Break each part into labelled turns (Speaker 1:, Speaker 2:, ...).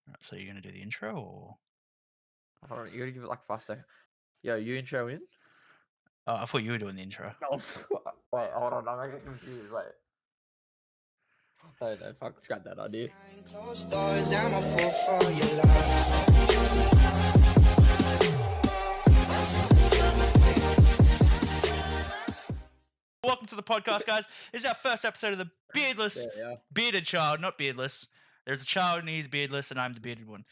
Speaker 1: Right, so you're gonna do the intro, or
Speaker 2: Hold on, you gotta give it like 5 seconds. Yo, you intro in?
Speaker 1: I thought you were doing the intro.
Speaker 2: No. Wait, hold on, I'm getting confused. Wait. No, fuck, scrap that idea.
Speaker 3: Closed doors, I'm a fool for your love.
Speaker 1: Welcome to the podcast, guys. This is our first episode of the beardless,
Speaker 2: Yeah.
Speaker 1: bearded child, not beardless. There's a child and he's beardless, and I'm the bearded one.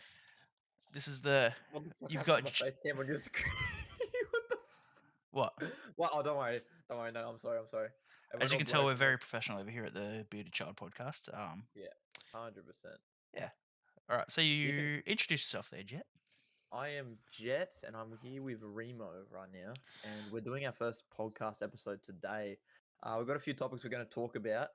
Speaker 1: This is the
Speaker 2: What the fuck
Speaker 1: You've
Speaker 2: happened
Speaker 1: got
Speaker 2: to my face cam on your screen?
Speaker 1: what?
Speaker 2: Well, oh, don't worry. No, I'm sorry.
Speaker 1: As you can tell, we're very professional over here at the Bearded Child podcast.
Speaker 2: Yeah, 100%.
Speaker 1: Yeah. All right. So you
Speaker 2: Yeah.
Speaker 1: introduce yourself there, Jet.
Speaker 2: I am Jet, and I'm here with Remo right now, and we're doing our first podcast episode today. We've got a few topics we're going to talk about.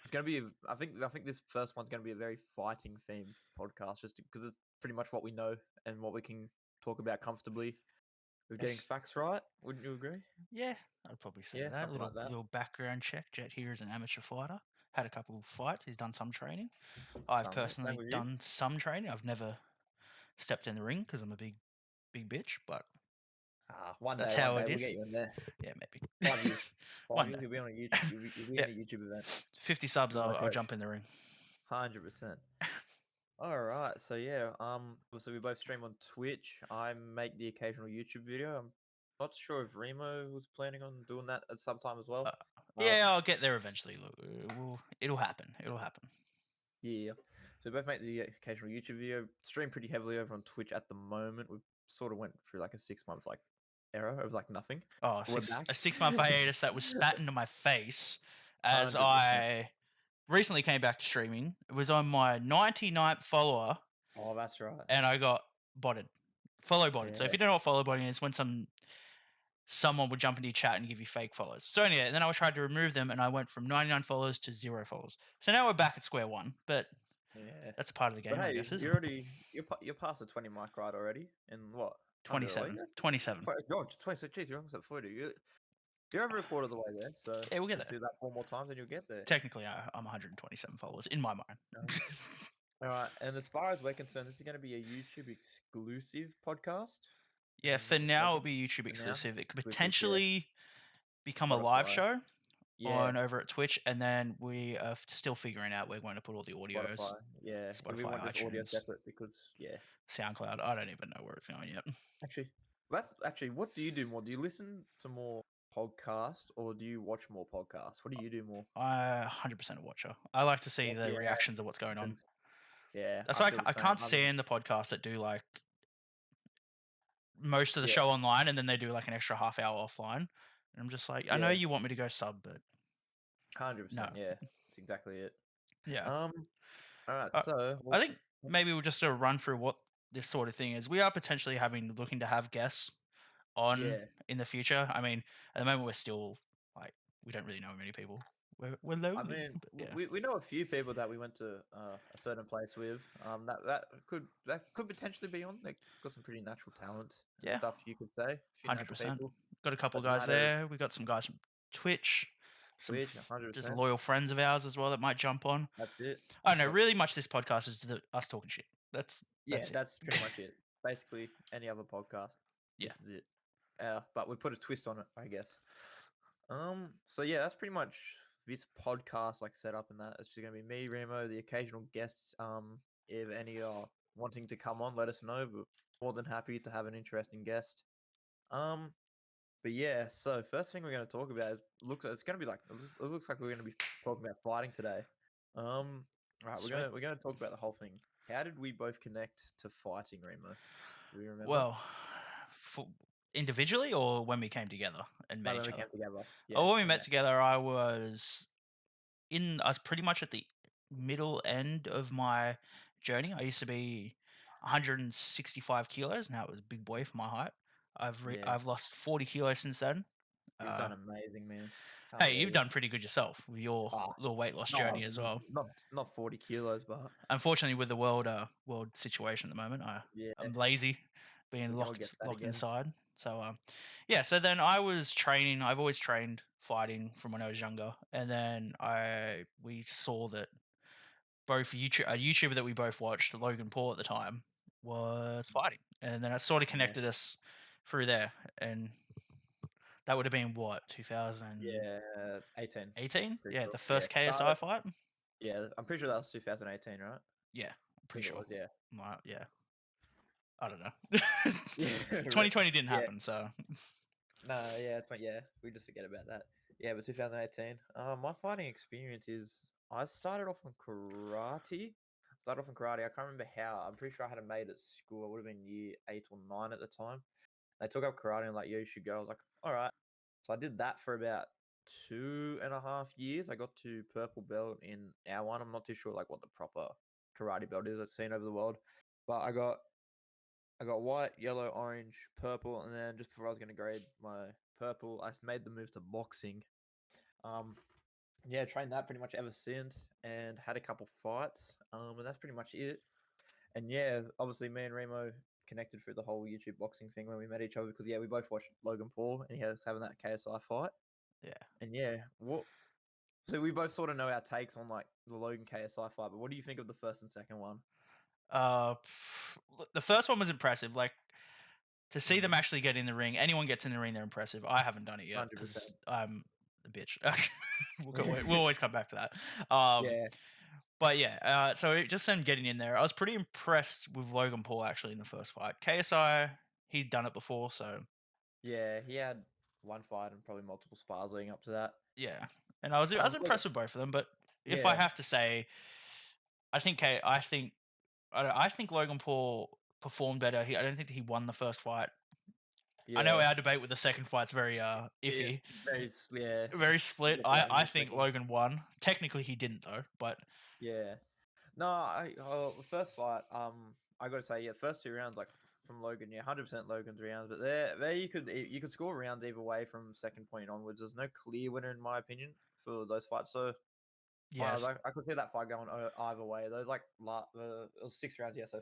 Speaker 2: It's going to be, I think this first one's going to be a very fighting themed podcast, just because it's pretty much what we know and what we can talk about comfortably. We're getting
Speaker 1: Yes.
Speaker 2: facts right. Wouldn't you agree?
Speaker 1: Yeah, I'd probably say
Speaker 2: Yeah,
Speaker 1: that.
Speaker 2: something like that.
Speaker 1: Little background check. Jet here is an amateur fighter. Had a couple of fights. He's done some training. I've
Speaker 2: Same
Speaker 1: personally
Speaker 2: with you.
Speaker 1: done some training. I've never stepped in the ring because I'm a big bitch, but
Speaker 2: One
Speaker 1: that's
Speaker 2: day,
Speaker 1: how
Speaker 2: one
Speaker 1: it
Speaker 2: day,
Speaker 1: is.
Speaker 2: we'll get you in there.
Speaker 1: Yeah, maybe.
Speaker 2: 5 years.
Speaker 1: One
Speaker 2: 5 years,
Speaker 1: day.
Speaker 2: you'll be on a YouTube. You'll be
Speaker 1: Yeah.
Speaker 2: in a YouTube event.
Speaker 1: 50 subs,
Speaker 2: You're my
Speaker 1: I'll
Speaker 2: coach.
Speaker 1: jump in the ring.
Speaker 2: 100%. All right, so yeah, so we both stream on Twitch. I make the occasional YouTube video. I'm not sure if Remo was planning on doing that at some time as well.
Speaker 1: Yeah, I'll get there eventually. Look, it'll happen. It'll happen.
Speaker 2: Yeah. So we both make the occasional YouTube video. Stream pretty heavily over on Twitch at the moment. We sort of went through like a 6-month era of like nothing.
Speaker 1: Oh,
Speaker 2: We're back.
Speaker 1: a 6-month hiatus that was spat into my face as
Speaker 2: 100%.
Speaker 1: I recently came back to streaming. It was on my 99th follower.
Speaker 2: Oh, that's right.
Speaker 1: And I got botted. Follow botted.
Speaker 2: Yeah.
Speaker 1: So if you don't know what follow botting is, when someone would jump into your chat and give you fake follows. So anyway, then I tried to remove them, and I went from 99 followers to 0 followers. So now we're back at square one, but
Speaker 2: Yeah.
Speaker 1: that's a part of the game,
Speaker 2: But hey,
Speaker 1: I guess, isn't
Speaker 2: you're past the 20 mic ride already. In what?
Speaker 1: 27. 27.
Speaker 2: Oh, 26. Jeez, you're almost at 40. You're over a quarter of the way there. So
Speaker 1: Yeah, we'll get
Speaker 2: just
Speaker 1: there.
Speaker 2: do that 4 more times and you'll get there.
Speaker 1: Technically, I'm 127 followers in my mind.
Speaker 2: All right. And as far as we're concerned, this is going to be a YouTube exclusive podcast.
Speaker 1: Yeah, for now it'll be YouTube exclusive. It could potentially become a live show on over at Twitch, and then we are still figuring out where we're going to put all the audios.
Speaker 2: Spotify. Yeah.
Speaker 1: Spotify,
Speaker 2: we want this audio
Speaker 1: iTunes.
Speaker 2: separate because
Speaker 1: SoundCloud. I don't even know where it's going yet.
Speaker 2: Actually, what do you do more? Do you listen to more podcasts or do you watch more podcasts? What do you do more?
Speaker 1: I'm 100% a watcher. I like to see the reactions of what's going on.
Speaker 2: Yeah.
Speaker 1: That's why I can't stand the podcasts that do like most of the show online and then they do like an extra half hour offline. And I'm just like, I know you want me to go sub, but
Speaker 2: 100%.
Speaker 1: No.
Speaker 2: Yeah, that's exactly it.
Speaker 1: Yeah.
Speaker 2: All right. So
Speaker 1: I think maybe we'll just run through what this sort of thing is. We are potentially looking to have guests on in the future. I mean, at the moment we're still like we don't really know many people. We're lonely.
Speaker 2: I mean,
Speaker 1: but yeah.
Speaker 2: we know a few people that we went to a certain place with. That could potentially be on. They got some pretty natural talent. And stuff you could say.
Speaker 1: 100%. Got a couple of guys there. We got some guys from Twitch. Some just loyal friends of ours as well that might jump on.
Speaker 2: That's it.
Speaker 1: I don't know. Really much this podcast is us talking shit. That's
Speaker 2: pretty much it. Basically, any other podcast.
Speaker 1: Yeah.
Speaker 2: This is it. But we put a twist on it, I guess. So yeah, that's pretty much this podcast set up and that. It's just gonna be me, Remo, the occasional guests. If any are wanting to come on, let us know. But more than happy to have an interesting guest. But yeah, so first thing we're going to talk about is it looks like we're going to be talking about fighting today. Right, we're going to talk about the whole thing. How did we both connect to fighting, Remo? Do we remember?
Speaker 1: Well, individually or when we came together and met each other?
Speaker 2: When we came together.
Speaker 1: Yeah, when we met together, I was pretty much at the middle end of my journey. I used to be 165 kilos. Now it was a big boy for my height. I've lost 40 kilos since then.
Speaker 2: You've done amazing, man.
Speaker 1: Hey, you've done pretty good yourself with your little weight loss journey as well.
Speaker 2: Not 40 kilos, but
Speaker 1: unfortunately, with the world situation at the moment, I'm lazy, being locked inside. So so then I was training. I've always trained fighting from when I was younger, and then we saw that both a YouTuber that we both watched, Logan Paul at the time, was fighting, and then it sort of
Speaker 2: Yeah.
Speaker 1: connected us through there, and that would have been what 2018.
Speaker 2: Yeah, 18. Pretty
Speaker 1: Yeah,
Speaker 2: sure.
Speaker 1: the first
Speaker 2: Yeah,
Speaker 1: KSI fight.
Speaker 2: yeah, I'm pretty sure that was 2018, right?
Speaker 1: Yeah, I'm
Speaker 2: I
Speaker 1: pretty
Speaker 2: think
Speaker 1: sure.
Speaker 2: it was, yeah.
Speaker 1: Yeah, I don't know.
Speaker 2: Yeah,
Speaker 1: 2020 didn't
Speaker 2: yeah.
Speaker 1: happen, so
Speaker 2: No, yeah, yeah, we just forget about that. Yeah, but 2018. My fighting experience is I started off on karate. I can't remember how. I'm pretty sure I had a mate at school. I would have been year 8 or 9 at the time. They took up karate and like, yeah, you should go. I was like, all right. So I did that for about 2.5 years. I got to purple belt in our one. I'm not too sure like what the proper karate belt is I've seen over the world, but I got white, yellow, orange, purple, and then just before I was going to grade my purple, I made the move to boxing. Yeah, trained that pretty much ever since, and had a couple fights. And that's pretty much it. And yeah, obviously me and Remo connected through the whole YouTube boxing thing when we met each other because yeah, we both watched Logan Paul and he was having that KSI fight.
Speaker 1: yeah.
Speaker 2: And yeah, so we both sort of know our takes on like the Logan KSI fight, but what do you think of the first and second one?
Speaker 1: The first one was impressive. Like to see them
Speaker 2: Mm,
Speaker 1: actually get in the ring. Anyone gets in the ring, they're impressive. I haven't done it yet
Speaker 2: 100%.
Speaker 1: because I'm a bitch. We'll always come back to that.
Speaker 2: Yeah,
Speaker 1: But yeah, so just them getting in there, I was pretty impressed with Logan Paul actually in the first fight. KSI, he'd done it before, so
Speaker 2: yeah, he had one fight and probably multiple spars leading up to that.
Speaker 1: yeah. And I was
Speaker 2: Logan-
Speaker 1: impressed with both of them. But if I
Speaker 2: Yeah,
Speaker 1: have to say, I think I think Logan Paul performed better. I don't think he won the first fight. I know
Speaker 2: yeah,
Speaker 1: our debate with the second fight's very
Speaker 2: yeah,
Speaker 1: iffy,
Speaker 2: yeah.
Speaker 1: very split.
Speaker 2: Get that in
Speaker 1: I
Speaker 2: a
Speaker 1: think
Speaker 2: second.
Speaker 1: Logan won. Technically, he didn't though. But
Speaker 2: Yeah. No, the first fight, I gotta say, yeah, first 2 rounds, like from Logan, yeah, 100% Logan's rounds, but there you could score rounds either way from second point onwards. There's no clear winner in my opinion for those fights. So
Speaker 1: yes,
Speaker 2: I could see that fight going either way. Those like it was 6 rounds, yeah. So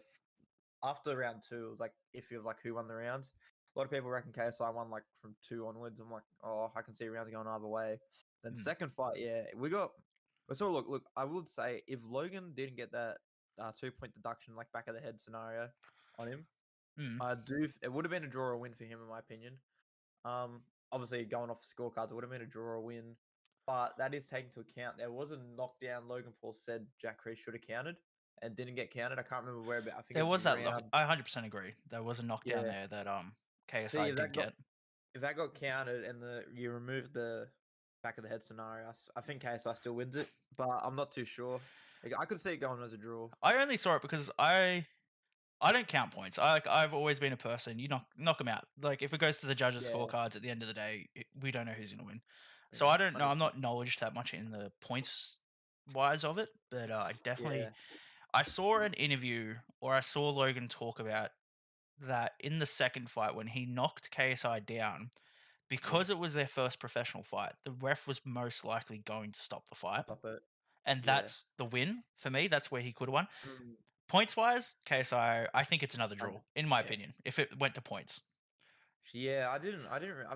Speaker 2: after round two, it was like iffy of like who won the rounds. A lot of people reckon KSI won like from 2 onwards. I'm like, oh, I can see rounds going either way. Then
Speaker 1: Mm.
Speaker 2: second fight, yeah, we saw. Look. I would say if Logan didn't get that 2 point deduction, like back of the head scenario on him, it would have been a draw or win for him in my opinion. Obviously going off the scorecards, it would have been a draw or win, but that is taken into account. There was a knockdown. Logan Paul said Jack Reese should have counted and didn't get counted. I can't remember where, but I think
Speaker 1: there
Speaker 2: it
Speaker 1: was
Speaker 2: was
Speaker 1: that.
Speaker 2: round.
Speaker 1: I 100% agree. There was a knockdown
Speaker 2: Yeah.
Speaker 1: there that
Speaker 2: See,
Speaker 1: KSI did get.
Speaker 2: if that got counted and you removed the back of the head scenario, I think KSI still wins it, but I'm not too sure. Like, I could see it going as a draw.
Speaker 1: I only saw it because I don't count points. I've always been a person. You knock them out. Like if it goes to the judges'
Speaker 2: Yeah.
Speaker 1: scorecards at the end of the day, we don't know who's gonna win. So
Speaker 2: Yeah,
Speaker 1: I don't know. I'm
Speaker 2: 100%.
Speaker 1: not knowledge that much in the points wise of it, but I definitely
Speaker 2: Yeah.
Speaker 1: I saw an interview or I saw Logan talk about that in the second fight when he knocked KSI down because it was their first professional fight. The ref was most likely going to stop the fight,
Speaker 2: Stop it.
Speaker 1: and
Speaker 2: Yeah.
Speaker 1: that's the win for me. That's where he could have won.
Speaker 2: Mm,
Speaker 1: Points wise, KSI, I think it's another draw, in my
Speaker 2: yeah.
Speaker 1: opinion, if it went to points.
Speaker 2: Yeah, I've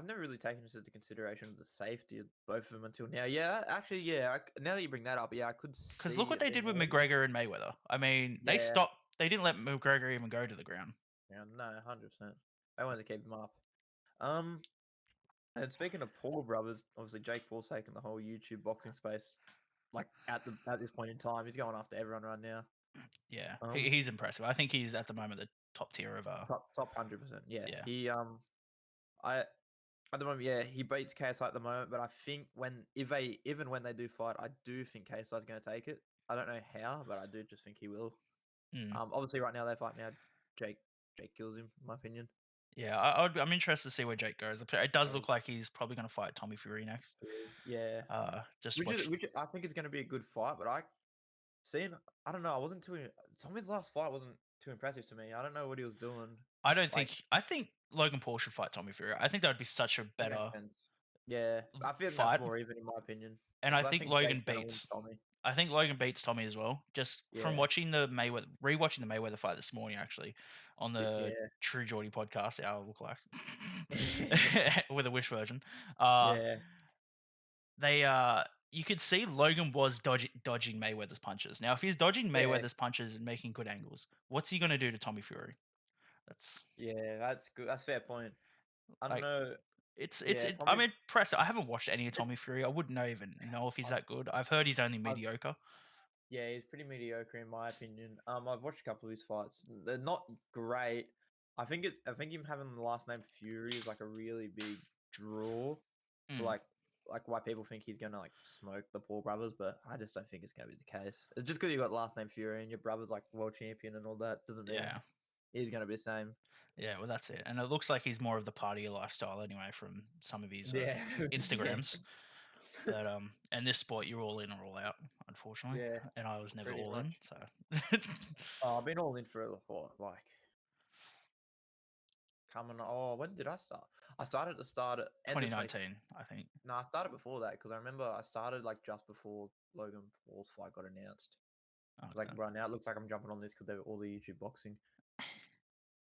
Speaker 2: never really taken into the consideration of the safety of both of them until now. Yeah, actually, yeah. Now that you bring that up, yeah, I could see.
Speaker 1: Because look what they
Speaker 2: it
Speaker 1: did with
Speaker 2: being
Speaker 1: McGregor and Mayweather. I mean, they
Speaker 2: Yeah.
Speaker 1: stopped. They didn't let McGregor even go to the ground.
Speaker 2: Yeah, no, 100%. I wanted to keep them up. And speaking of Paul brothers, obviously Jake Paul's taking the whole YouTube boxing space. Like at this point in time, he's going after everyone right now.
Speaker 1: Yeah,
Speaker 2: Um,
Speaker 1: he's impressive. I think he's at the moment the top tier of
Speaker 2: top 100%. Yeah.
Speaker 1: Yeah.
Speaker 2: He I at the moment, yeah, he beats KSI at the moment, but I think even when they do fight, I do think KSI is going to take it. I don't know how, but I do just think he will. Obviously right now they fight now. Jake kills him, in my opinion.
Speaker 1: Yeah, I'm interested to see where Jake goes. It does look like he's probably going to fight Tommy Fury next.
Speaker 2: Yeah. Which I think it's going to be a good fight, but I don't know. I wasn't too. Tommy's last fight wasn't too impressive to me. I don't know what he was doing.
Speaker 1: I don't think. I think Logan Paul should fight Tommy Fury. I think that would be such a better.
Speaker 2: Yeah, I feel
Speaker 1: fight.
Speaker 2: that's more even in my opinion.
Speaker 1: And I think Logan
Speaker 2: Jake's gonna win
Speaker 1: beats
Speaker 2: Tommy.
Speaker 1: I think Logan beats Tommy as well. Just from
Speaker 2: Yeah.
Speaker 1: watching rewatching the Mayweather fight this morning, actually, on the True Geordie podcast, our lookalikes, with a Wish version.
Speaker 2: Yeah.
Speaker 1: They you could see Logan was dodging Mayweather's punches. Now, if he's dodging
Speaker 2: Yeah.
Speaker 1: Mayweather's punches and making good angles, what's he gonna do to Tommy Fury? That's
Speaker 2: Yeah, that's good. That's a fair point. I don't
Speaker 1: like
Speaker 2: know.
Speaker 1: it's
Speaker 2: Yeah,
Speaker 1: I'm
Speaker 2: Tommy.
Speaker 1: impressed. I haven't watched any of Tommy Fury. I wouldn't even know if he's that good. I've heard he's only mediocre.
Speaker 2: Yeah, he's pretty mediocre in my opinion. I've watched a couple of his fights. They're not great. I think him having the last name Fury is like a really big draw for
Speaker 1: Mm.
Speaker 2: like why people think he's gonna like smoke the Paul brothers, but I just don't think it's gonna be the case. It's just because you got last name Fury and your brother's like world champion and all that doesn't mean
Speaker 1: Yeah.
Speaker 2: he's gonna be the same.
Speaker 1: Yeah, well, that's it. And it looks like he's more of the party lifestyle anyway from some of his
Speaker 2: Yeah.
Speaker 1: Instagrams. But in this sport, you're all in or all out, unfortunately.
Speaker 2: Yeah,
Speaker 1: And I was never
Speaker 2: pretty
Speaker 1: all
Speaker 2: much.
Speaker 1: in, so
Speaker 2: Oh, I've been all in for like coming. Oh, when did I start? I started at the start at end of
Speaker 1: 2019, I think.
Speaker 2: No, I started before that because I remember I started like just before Logan Paul's fight got announced. Like
Speaker 1: Okay.
Speaker 2: right now, it looks like I'm jumping on this because they're all the YouTube boxing.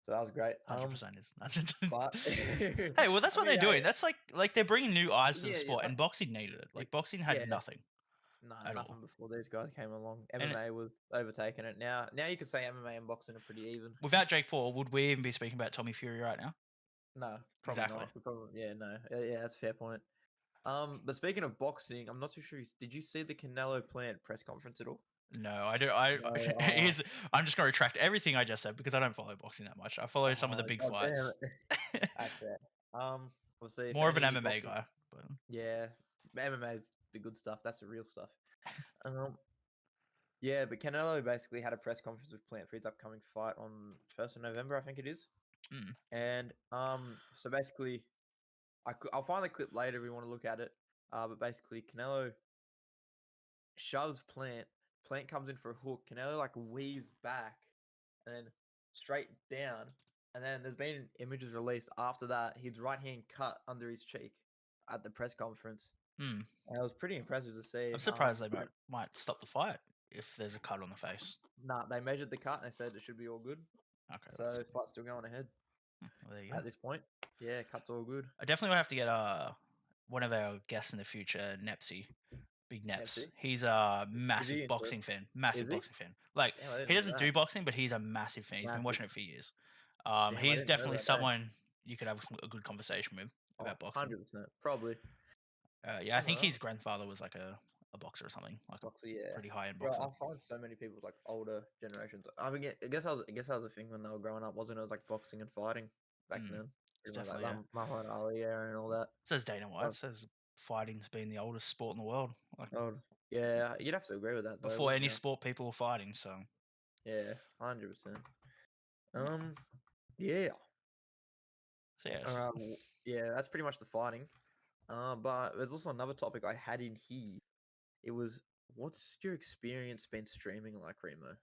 Speaker 2: So that was great.
Speaker 1: 100% is.
Speaker 2: But
Speaker 1: Hey, well, that's
Speaker 2: I
Speaker 1: what
Speaker 2: mean,
Speaker 1: they're doing. That's like they're bringing new eyes to the
Speaker 2: yeah,
Speaker 1: sport, and boxing needed it. Like boxing had
Speaker 2: yeah.
Speaker 1: nothing.
Speaker 2: No,
Speaker 1: at
Speaker 2: nothing
Speaker 1: all.
Speaker 2: before these guys came along.
Speaker 1: And
Speaker 2: MMA was overtaking it. Now you could say MMA and boxing are pretty even.
Speaker 1: Without Jake Paul, would we even be speaking about Tommy Fury right now?
Speaker 2: No, probably
Speaker 1: Exactly.
Speaker 2: not. We probably, yeah, no, yeah, that's a fair point. But speaking of boxing, I'm not too sure. Did you see the Canelo Plant press conference at all?
Speaker 1: No, I don't.
Speaker 2: No,
Speaker 1: I'm just going to retract everything I just said because I don't follow boxing that much. I follow some of the big
Speaker 2: God damn
Speaker 1: fights.
Speaker 2: it. That's it. We'll see. If
Speaker 1: More of
Speaker 2: any
Speaker 1: an
Speaker 2: of you
Speaker 1: MMA
Speaker 2: boxing-
Speaker 1: guy, but
Speaker 2: Yeah, MMA is the good stuff. That's the real stuff. Yeah, but Canelo basically had a press conference with Plant for his upcoming fight on 1st of November, I think it is.
Speaker 1: Mm.
Speaker 2: And so basically, I'll find the clip later if you want to look at it. But basically, Canelo shoves Plant. Plant comes in for a hook. Canelo like weaves back and then straight down. And then there's been images released after that. His right hand cut under his cheek at the press conference.
Speaker 1: Mm.
Speaker 2: And it was pretty impressive to see.
Speaker 1: I'm surprised they might stop the fight if there's a cut on the face.
Speaker 2: Nah, they measured the cut and they said it should be all good.
Speaker 1: Okay,
Speaker 2: So the fight's still going ahead
Speaker 1: well, there you go.
Speaker 2: at this point. Yeah, cut's all good.
Speaker 1: I definitely will have to get one of our guests in the future, Nepsy. Big Neps.
Speaker 2: Nepsy?
Speaker 1: He's a
Speaker 2: he
Speaker 1: massive
Speaker 2: into
Speaker 1: boxing
Speaker 2: it?
Speaker 1: fan. Massive
Speaker 2: Is he?
Speaker 1: boxing fan. Like
Speaker 2: Damn, I didn't
Speaker 1: he
Speaker 2: know
Speaker 1: doesn't
Speaker 2: that.
Speaker 1: do boxing, but he's a massive fan. He's been
Speaker 2: Massive.
Speaker 1: watching it for years.
Speaker 2: I
Speaker 1: He's
Speaker 2: didn't know
Speaker 1: definitely
Speaker 2: about that.
Speaker 1: someone you could have a good conversation with about boxing.
Speaker 2: 100%. Probably.
Speaker 1: Yeah, I think
Speaker 2: Alright.
Speaker 1: his grandfather was like a boxer or something, like
Speaker 2: Boxer, yeah.
Speaker 1: pretty high end
Speaker 2: Bro,
Speaker 1: boxer.
Speaker 2: I find so many people like older generations. I mean, I guess that was a thing when they were growing up, wasn't it? It was like boxing and fighting back then.
Speaker 1: It's
Speaker 2: Pretty much
Speaker 1: definitely,
Speaker 2: like Muhammad Ali era and all that.
Speaker 1: Says Dana White. Says fighting's been the oldest sport in the world. Like
Speaker 2: Oh, yeah, you'd have to agree with that. Though,
Speaker 1: before
Speaker 2: wouldn't
Speaker 1: any
Speaker 2: ya?
Speaker 1: sport, people were fighting. So
Speaker 2: Yeah, 100%. Yeah.
Speaker 1: so yes.
Speaker 2: Yeah, that's pretty much the fighting. But there's also another topic I had in here. It was, what's your experience been streaming like, Remo?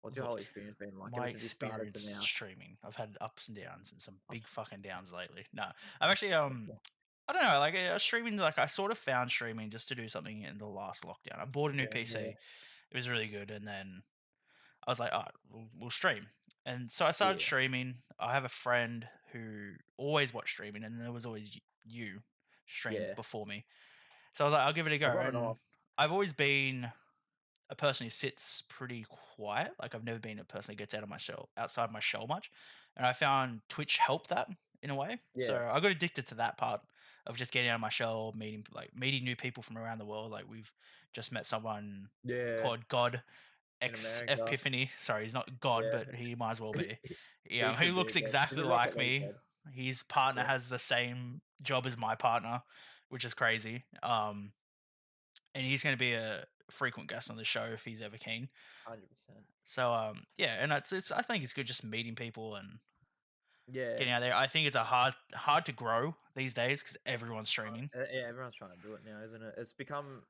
Speaker 2: What's your whole
Speaker 1: Look,
Speaker 2: experience been like
Speaker 1: my
Speaker 2: ever since you started
Speaker 1: experience
Speaker 2: to now?
Speaker 1: streaming, I've had ups and downs and some big fucking downs lately. No, I've actually I don't know, like streaming. Like I sort of found streaming just to do something in the last lockdown. I bought a new PC.
Speaker 2: Yeah.
Speaker 1: It was really good, and then I was like, all right, we'll stream. And so I started
Speaker 2: Yeah.
Speaker 1: streaming. I have a friend who always watched streaming, and there was always you stream
Speaker 2: Yeah.
Speaker 1: before me. So I was like, I'll give it a go.
Speaker 2: got it
Speaker 1: And
Speaker 2: off.
Speaker 1: I've always been a person who sits pretty quiet. Like I've never been a person who gets outside my shell much. And I found Twitch helped that in a way. So
Speaker 2: Yeah.
Speaker 1: I got addicted to that part of just getting out of my shell, meeting new people from around the world. Like we've just met someone
Speaker 2: Yeah.
Speaker 1: called God
Speaker 2: In
Speaker 1: X
Speaker 2: America.
Speaker 1: Epiphany. Sorry, he's not God,
Speaker 2: Yeah.
Speaker 1: but he might as well be.
Speaker 2: He
Speaker 1: Yeah, he
Speaker 2: should be,
Speaker 1: looks
Speaker 2: yeah.
Speaker 1: exactly
Speaker 2: He's a rocket
Speaker 1: like me.
Speaker 2: launcher.
Speaker 1: His partner
Speaker 2: Yeah.
Speaker 1: has the same job as my partner, which is crazy. And he's going to be a frequent guest on the show if he's ever keen.
Speaker 2: 100%.
Speaker 1: So yeah, and it's I think it's good just meeting people and
Speaker 2: Yeah.
Speaker 1: getting out there. I think it's a hard to grow these days because everyone's streaming.
Speaker 2: Yeah, everyone's trying to do it now, isn't it? It's become.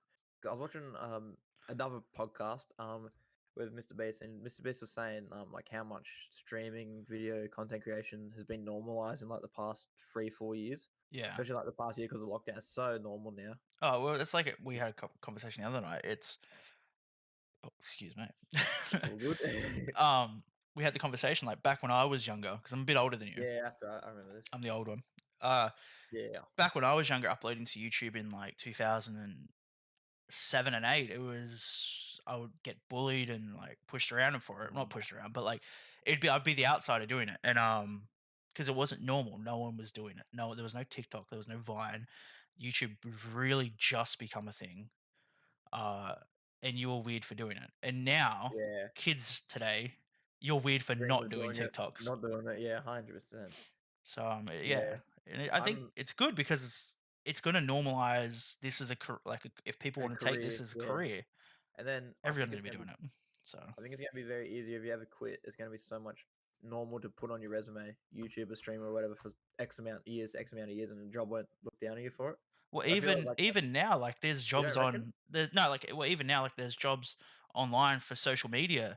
Speaker 2: I was watching another podcast with Mr. Beast, and Mr. Beast was saying like how much streaming video content creation has been normalized in like the past 3-4 years.
Speaker 1: Yeah.
Speaker 2: Especially like the past year because the lockdown is so normal now.
Speaker 1: Oh well, it's like we had a conversation the other night. Excuse me.
Speaker 2: All good.
Speaker 1: We had the conversation like back when I was younger because I'm a bit older than you.
Speaker 2: Yeah, that's right. I remember this.
Speaker 1: I'm the old one.
Speaker 2: Yeah.
Speaker 1: Back when I was younger, uploading to YouTube in like 2000 and 7 and 8, it was I would get bullied and like pushed around for it. Not pushed around, but like I'd be the outsider doing it, and because it wasn't normal. No one was doing it. No, there was no TikTok. There was no Vine. YouTube really just become a thing. Uh, and you were weird for doing it. And now,
Speaker 2: Yeah.
Speaker 1: kids today, you're weird for not
Speaker 2: Streamers
Speaker 1: doing
Speaker 2: doing it,
Speaker 1: TikToks.
Speaker 2: not doing it. Yeah, 100%.
Speaker 1: So yeah,
Speaker 2: Yeah.
Speaker 1: and I think
Speaker 2: I'm
Speaker 1: it's good because it's going to normalize this as if people
Speaker 2: a
Speaker 1: want to take this
Speaker 2: career.
Speaker 1: as a
Speaker 2: Yeah.
Speaker 1: career,
Speaker 2: And then
Speaker 1: everyone's going to be doing it. So
Speaker 2: I think it's gonna be very easy if you ever quit. It's gonna be so much normal to put on your resume, YouTuber, streamer, or whatever for X amount of years, and the job won't look down on you for it.
Speaker 1: well,
Speaker 2: So I feel like
Speaker 1: even now, like there's
Speaker 2: you don't
Speaker 1: jobs
Speaker 2: reckon?
Speaker 1: on there's no like well even now like there's jobs online for social media
Speaker 2: Yeah,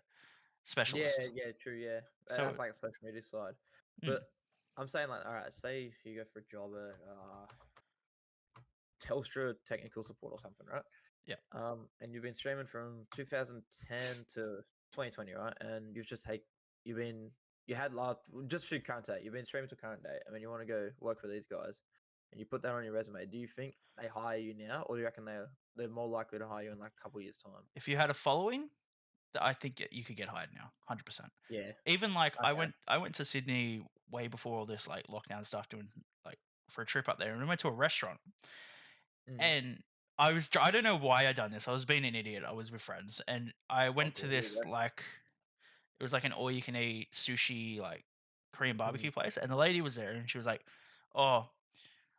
Speaker 1: specialists.
Speaker 2: yeah, true, yeah.
Speaker 1: So
Speaker 2: That's like the social media side.
Speaker 1: mm,
Speaker 2: But I'm saying like, all right, say if you go for a job at Telstra technical support or something, right?
Speaker 1: yeah,
Speaker 2: And you've been streaming from 2010 to 2020, right? And you've been you had last just through current date. You've been streaming to current date. I mean, you want to go work for these guys, and you put that on your resume. Do you think they hire you now, or do you reckon they're more likely to hire you in like a couple years' time?
Speaker 1: if you had a following, I think you could get hired now, 100%.
Speaker 2: Yeah.
Speaker 1: Even like
Speaker 2: Okay.
Speaker 1: I went to Sydney way before all this like lockdown stuff, doing like for a trip up there, and we went to a restaurant,
Speaker 2: Mm.
Speaker 1: and I don't know why I done this. I was being an idiot. I was with friends, and I went to
Speaker 2: Okay. Here you
Speaker 1: this
Speaker 2: go.
Speaker 1: like it was like an all you can eat sushi like Korean
Speaker 2: Mm.
Speaker 1: barbecue place, and the lady was there, and she was like, "Oh,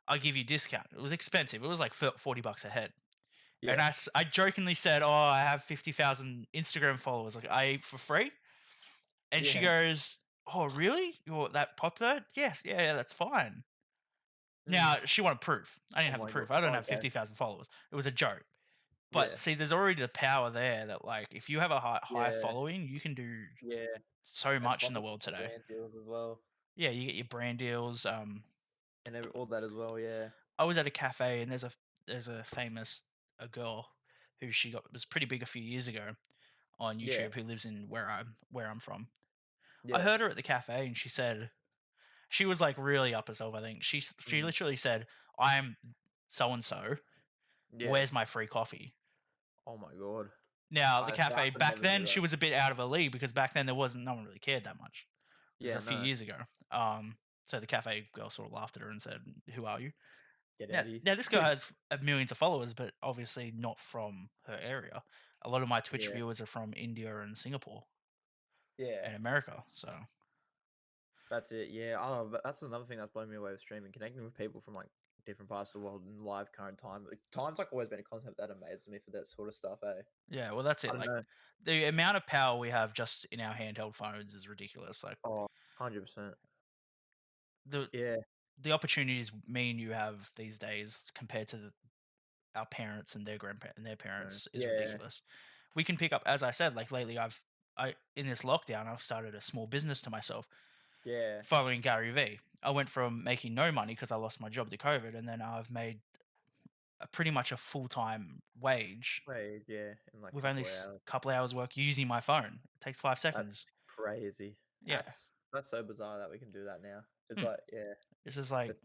Speaker 1: I'll give you discount." It was expensive. It was like $40 a head. And
Speaker 2: Yeah.
Speaker 1: I jokingly said, "Oh, I have 50,000 Instagram followers. Like I eat for free." And she
Speaker 2: Yeah.
Speaker 1: goes, "Oh, really? You're that popular?" Yes, yeah, that's fine. Now
Speaker 2: Mm.
Speaker 1: she wanted proof. I didn't
Speaker 2: Oh
Speaker 1: have the
Speaker 2: my god.
Speaker 1: proof. I don't
Speaker 2: Oh,
Speaker 1: have
Speaker 2: okay.
Speaker 1: 50,000 followers. It was a joke. But
Speaker 2: Yeah.
Speaker 1: see, there's already the power there that like if you have a high
Speaker 2: Yeah.
Speaker 1: following, you can do
Speaker 2: Yeah.
Speaker 1: so
Speaker 2: It's
Speaker 1: much
Speaker 2: fun
Speaker 1: in
Speaker 2: to
Speaker 1: the
Speaker 2: get
Speaker 1: world
Speaker 2: the
Speaker 1: today.
Speaker 2: brand deals as well,
Speaker 1: Yeah, you get your brand deals.
Speaker 2: and all that as well. Yeah.
Speaker 1: I was at a cafe and there's a famous a girl who she got was pretty big a few years ago on
Speaker 2: Yeah.
Speaker 1: YouTube who lives in where I'm from. I
Speaker 2: Yeah.
Speaker 1: heard her at the cafe and she said she was like really up herself. I think she
Speaker 2: Mm.
Speaker 1: literally said, "I'm so and so.
Speaker 2: Yeah.
Speaker 1: Where's my free coffee?"
Speaker 2: Oh my god.
Speaker 1: Now the
Speaker 2: I
Speaker 1: cafe
Speaker 2: could
Speaker 1: back
Speaker 2: never do
Speaker 1: then she
Speaker 2: that.
Speaker 1: was a bit out of her league because back then there wasn't no one really cared that much. It was
Speaker 2: Yeah,
Speaker 1: a few
Speaker 2: no.
Speaker 1: years ago. So the cafe girl sort of laughed at her and said, "Who are you?"
Speaker 2: Get
Speaker 1: Now,
Speaker 2: out of here.
Speaker 1: now this girl has millions of followers, but obviously not from her area. A lot of my Twitch
Speaker 2: Yeah.
Speaker 1: viewers are from India and Singapore
Speaker 2: Yeah.
Speaker 1: and America. So
Speaker 2: That's it. Yeah. Oh, but that's another thing that's blown me away with streaming. Connecting with people from like different parts of the world in live current time. Like, time's like always been a concept that amazes me for that sort of stuff, eh?
Speaker 1: yeah, well that's
Speaker 2: I
Speaker 1: it.
Speaker 2: don't
Speaker 1: Like
Speaker 2: know.
Speaker 1: the amount of power we have just in our handheld phones is ridiculous. Like
Speaker 2: Oh, 100%.
Speaker 1: the
Speaker 2: Yeah.
Speaker 1: the opportunities me and you have these days compared to our parents and their grandparents and their parents is
Speaker 2: Yeah.
Speaker 1: ridiculous. We can pick up, as I said, like lately I in this lockdown I've started a small business to myself
Speaker 2: Yeah.
Speaker 1: following Gary V. I went from making no money because I lost my job to COVID, and then I've made pretty much a full time wage
Speaker 2: Wait, yeah. In like a
Speaker 1: with only
Speaker 2: couple of hours.
Speaker 1: couple hours work using my phone. It takes 5 seconds.
Speaker 2: That's crazy.
Speaker 1: Yeah,
Speaker 2: That's so bizarre that we can do that now. It's
Speaker 1: hmm.
Speaker 2: like, yeah.
Speaker 1: This is like,
Speaker 2: It's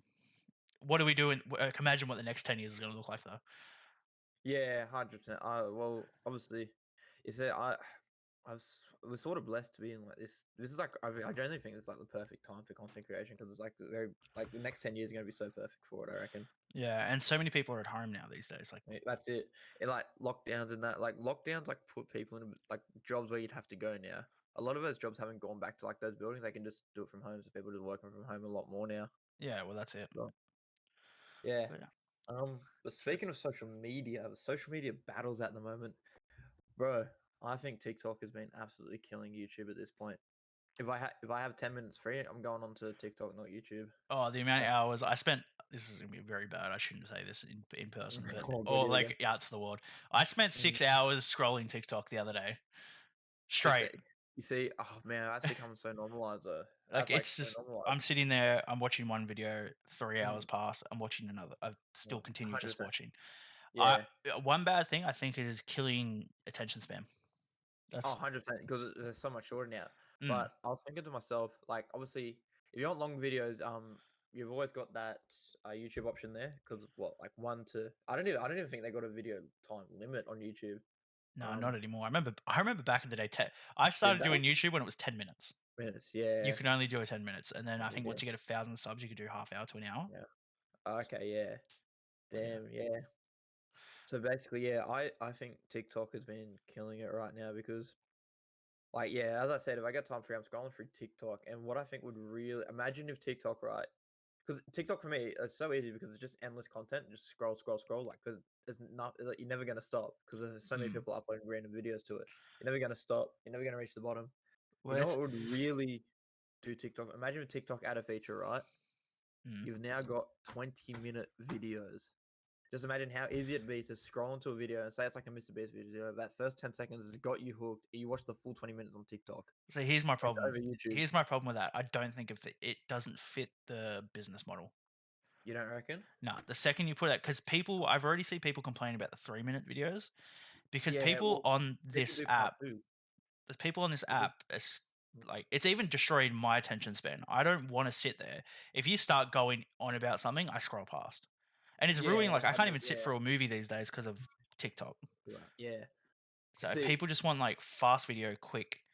Speaker 1: what are we doing? Imagine what the next 10 years is going to look like, though.
Speaker 2: yeah, 100%. Well, obviously, is it I was sort of blessed to be in like this. This is like I generally think it's like the perfect time for content creation because it's like very like the next 10 years are gonna be so perfect for it. I reckon.
Speaker 1: Yeah, and so many people are at home now these days. Like,
Speaker 2: That's it. And like lockdowns and that, like lockdowns, like put people in like jobs where you'd have to go now. A lot of those jobs haven't gone back to like those buildings. They can just do it from home. So people are just working from home a lot more now.
Speaker 1: yeah, well, that's it.
Speaker 2: So, yeah.
Speaker 1: But yeah,
Speaker 2: But
Speaker 1: it's-
Speaker 2: speaking of social media, the social media battles at the moment, bro. I think TikTok has been absolutely killing YouTube at this point. If I have 10 minutes free, I'm going on to TikTok, not YouTube.
Speaker 1: oh, the amount of hours I spent. This is gonna be very bad. I shouldn't say this in person, but
Speaker 2: Oh, good,
Speaker 1: or
Speaker 2: here we go.
Speaker 1: like out to the world. I spent 6 hours scrolling TikTok the other day straight.
Speaker 2: You see, oh man, that's become so normalized though.
Speaker 1: Like
Speaker 2: That's like
Speaker 1: it's
Speaker 2: so
Speaker 1: just
Speaker 2: normalized.
Speaker 1: I'm sitting there, I'm watching one video, 3 hours
Speaker 2: Mm.
Speaker 1: pass, I'm watching another. I still continue just
Speaker 2: 100%.
Speaker 1: watching.
Speaker 2: Yeah.
Speaker 1: One bad thing I think is killing attention span.
Speaker 2: Oh,
Speaker 1: That's
Speaker 2: 100%. Because there's so much shorter now.
Speaker 1: mm,
Speaker 2: But I was thinking to myself, like, obviously, if you want long videos, you've always got that YouTube option there because what like one to I don't even think they got a video time limit on YouTube.
Speaker 1: No, not anymore. I remember back in the day. I
Speaker 2: Did
Speaker 1: started
Speaker 2: they?
Speaker 1: doing YouTube when it was 10 minutes.
Speaker 2: Minutes,
Speaker 1: You
Speaker 2: yeah,
Speaker 1: could only do it 10 minutes, and then I think
Speaker 2: yeah,
Speaker 1: once you get 1,000 subs, you could do half hour to an hour.
Speaker 2: yeah. Okay, yeah,
Speaker 1: But yeah,
Speaker 2: damn, yeah. So basically, yeah, I think TikTok has been killing it right now because, like, yeah, as I said, if I get time free, I'm scrolling through TikTok, and what I think would really imagine if TikTok, right? Because TikTok for me, it's so easy because it's just endless content. Just scroll, scroll, scroll. Like, because it's not, like, you're never gonna stop because there's so many
Speaker 1: Mm.
Speaker 2: people uploading random videos to it. You're never gonna stop. You're never gonna reach the bottom. You
Speaker 1: well,
Speaker 2: know what would really do TikTok? Imagine if TikTok had a feature, right?
Speaker 1: mm.
Speaker 2: You've now got 20-minute videos. Just imagine how easy it'd be to scroll into a video and say it's like a Mr. Beast video. That first 10 seconds has got you hooked. You watch the full 20 minutes on TikTok.
Speaker 1: So here's my
Speaker 2: It's
Speaker 1: problem.
Speaker 2: over YouTube.
Speaker 1: Here's my problem with that. I don't think it doesn't fit the business model.
Speaker 2: You don't reckon?
Speaker 1: No, the second you put it, because I've already seen people complain about the 3-minute videos because
Speaker 2: Yeah,
Speaker 1: people
Speaker 2: well,
Speaker 1: on
Speaker 2: people
Speaker 1: this
Speaker 2: do part
Speaker 1: app,
Speaker 2: two.
Speaker 1: there's people on this
Speaker 2: People-
Speaker 1: app, like it's even destroyed my attention span. I don't want to sit there. If you start going on about something, I scroll past, and it's ruining.
Speaker 2: Yeah,
Speaker 1: Like I can't
Speaker 2: exactly.
Speaker 1: even sit
Speaker 2: Yeah,
Speaker 1: through a movie these days because of TikTok.
Speaker 2: right. Yeah.
Speaker 1: So
Speaker 2: See,
Speaker 1: people just want like fast video, quick.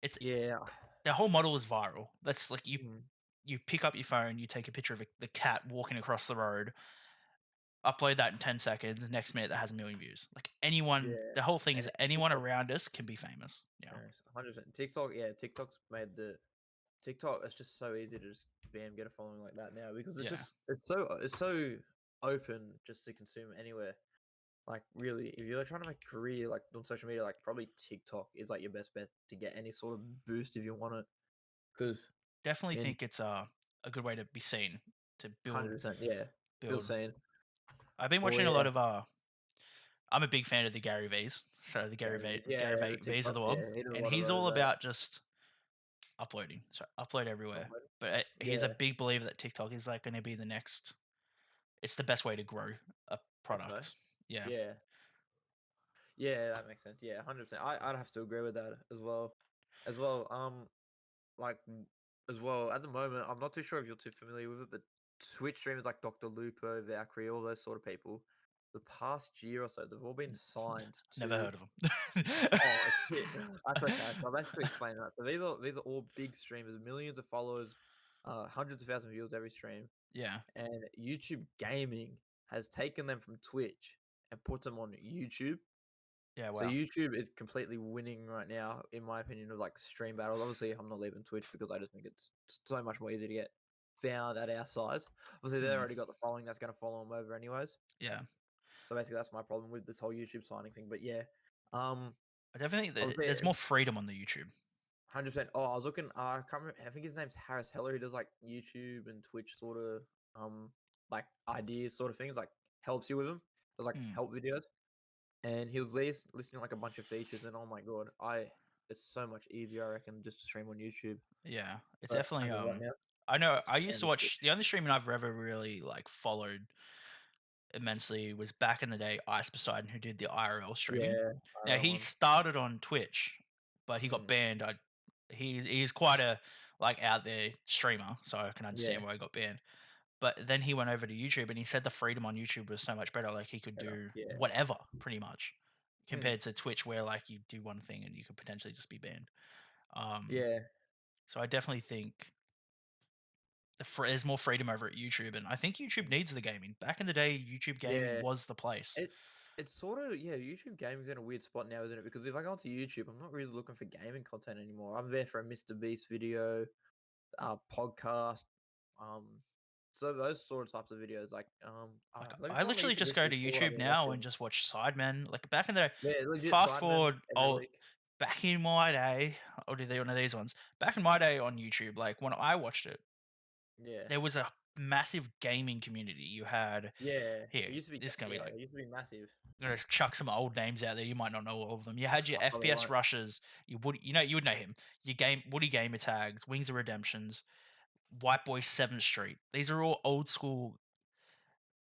Speaker 1: It's
Speaker 2: yeah.
Speaker 1: their whole model is viral. That's like
Speaker 2: mm,
Speaker 1: you pick up your phone, you take a picture of the cat walking across the road, upload that in 10 seconds, next minute that has 1 million views. Like anyone,
Speaker 2: Yeah.
Speaker 1: the whole thing is
Speaker 2: And
Speaker 1: anyone
Speaker 2: TikTok,
Speaker 1: around us can be famous. Yeah.
Speaker 2: 100%. TikTok, yeah, TikTok's made the TikTok. It's just so easy to just bam get a following like that now because
Speaker 1: Yeah.
Speaker 2: it's so open just to consume anywhere. Like really, if you're trying to make a career like on social media, like probably TikTok is like your best bet to get any sort of boost if you want it. Because
Speaker 1: Definitely
Speaker 2: in
Speaker 1: think it's a good way to be seen, to build
Speaker 2: 100%, yeah, Bill
Speaker 1: build.
Speaker 2: saying,
Speaker 1: I've been
Speaker 2: oh
Speaker 1: watching a
Speaker 2: yeah,
Speaker 1: lot of I'm a big fan of the Gary V's. So the
Speaker 2: Gary Vee, yeah,
Speaker 1: Gary
Speaker 2: the
Speaker 1: V's of
Speaker 2: TikTok,
Speaker 1: the world.
Speaker 2: yeah, he does a
Speaker 1: And
Speaker 2: lot of
Speaker 1: he's
Speaker 2: those.
Speaker 1: all about just uploading. So upload everywhere.
Speaker 2: Upload.
Speaker 1: But he's a
Speaker 2: Yeah,
Speaker 1: big believer that TikTok is like going to be the next, it's the best way to grow a
Speaker 2: that's no,
Speaker 1: product. Yeah.
Speaker 2: yeah, yeah, that makes sense. Yeah, 100%. I'd have to agree with that as well. As well, like as well at the moment, I'm not too sure if you're too familiar with it, but Twitch streamers like Dr. Lupo, Valkyrie, all those sort of people, the past year or so, they've all been signed
Speaker 1: Never
Speaker 2: to.
Speaker 1: heard of them.
Speaker 2: Oh, shit. That's okay. So I'll basically explain that. So these are all big streamers, millions of followers, hundreds of thousands of views every stream,
Speaker 1: Yeah.
Speaker 2: and YouTube Gaming has taken them from Twitch and put them on YouTube.
Speaker 1: Yeah.
Speaker 2: So
Speaker 1: Wow.
Speaker 2: YouTube is completely winning right now, in my opinion, of like stream battles. Obviously, I'm not leaving Twitch because I just think it's so much more easy to get found at our size. Obviously, they already got the following that's going to follow them over anyways.
Speaker 1: Yeah.
Speaker 2: So basically, that's my problem with this whole YouTube signing thing. But yeah,
Speaker 1: I definitely think
Speaker 2: obviously,
Speaker 1: there's more freedom on the YouTube.
Speaker 2: 100%. Oh, I was looking. I can't remember. I think his name's Harris Heller. He does like YouTube and Twitch sort of like ideas sort of things. Like helps you with them. Does like
Speaker 1: Mm.
Speaker 2: help videos. And he was listing like a bunch of features. And oh my god, it's so much easier. I reckon just to stream on YouTube.
Speaker 1: Yeah. It's
Speaker 2: But
Speaker 1: definitely
Speaker 2: as of right now,
Speaker 1: I know I used
Speaker 2: and
Speaker 1: to
Speaker 2: the
Speaker 1: watch
Speaker 2: Twitch.
Speaker 1: the only streaming I've ever really like followed immensely was back in the day Ice Poseidon, who did the IRL streaming.
Speaker 2: Yeah,
Speaker 1: Now
Speaker 2: I
Speaker 1: he
Speaker 2: one.
Speaker 1: started on Twitch, but he got
Speaker 2: Mm,
Speaker 1: banned. He's quite a like out there streamer, so I can understand
Speaker 2: yeah,
Speaker 1: why he got banned. But then he went over to YouTube, and he said the freedom on YouTube was so much better. Like he could
Speaker 2: better.
Speaker 1: do
Speaker 2: Yeah.
Speaker 1: whatever, pretty much,
Speaker 2: Mm,
Speaker 1: compared to Twitch, where like you do one thing and you could potentially just be banned.
Speaker 2: yeah.
Speaker 1: So I definitely think there's more freedom over at YouTube, and I think YouTube needs the gaming. Back in the day, YouTube gaming
Speaker 2: Yeah.
Speaker 1: was the place.
Speaker 2: It's sort of, yeah, YouTube gaming's in a weird spot now, isn't it? Because if I go onto YouTube, I'm not really looking for gaming content anymore. I'm there for a Mr. Beast video, podcast, um, so those sort of types of videos. Like,
Speaker 1: Like
Speaker 2: let me
Speaker 1: I
Speaker 2: find my
Speaker 1: literally
Speaker 2: YouTube
Speaker 1: just go
Speaker 2: history
Speaker 1: to
Speaker 2: for what I've
Speaker 1: YouTube
Speaker 2: been
Speaker 1: now and
Speaker 2: watching.
Speaker 1: just watch Sidemen. Like back in the day,
Speaker 2: Yeah, legit
Speaker 1: fast
Speaker 2: Sidemen
Speaker 1: forward,
Speaker 2: every
Speaker 1: oh,
Speaker 2: week.
Speaker 1: back in my day, I'll do one of these ones. Back in my day on YouTube, like when I watched it,
Speaker 2: Yeah,
Speaker 1: there was a massive gaming community. You had
Speaker 2: yeah.
Speaker 1: here.
Speaker 2: It used to be,
Speaker 1: This is gonna be
Speaker 2: yeah,
Speaker 1: like
Speaker 2: it used to be massive.
Speaker 1: I'm gonna chuck some old names out there. You might not know all of them. You had your
Speaker 2: I probably
Speaker 1: FPS
Speaker 2: won't.
Speaker 1: rushes. You would know him. Your Woody Gamer Tags, Wings of Redemptions, White Boy 7th Street. These are all old school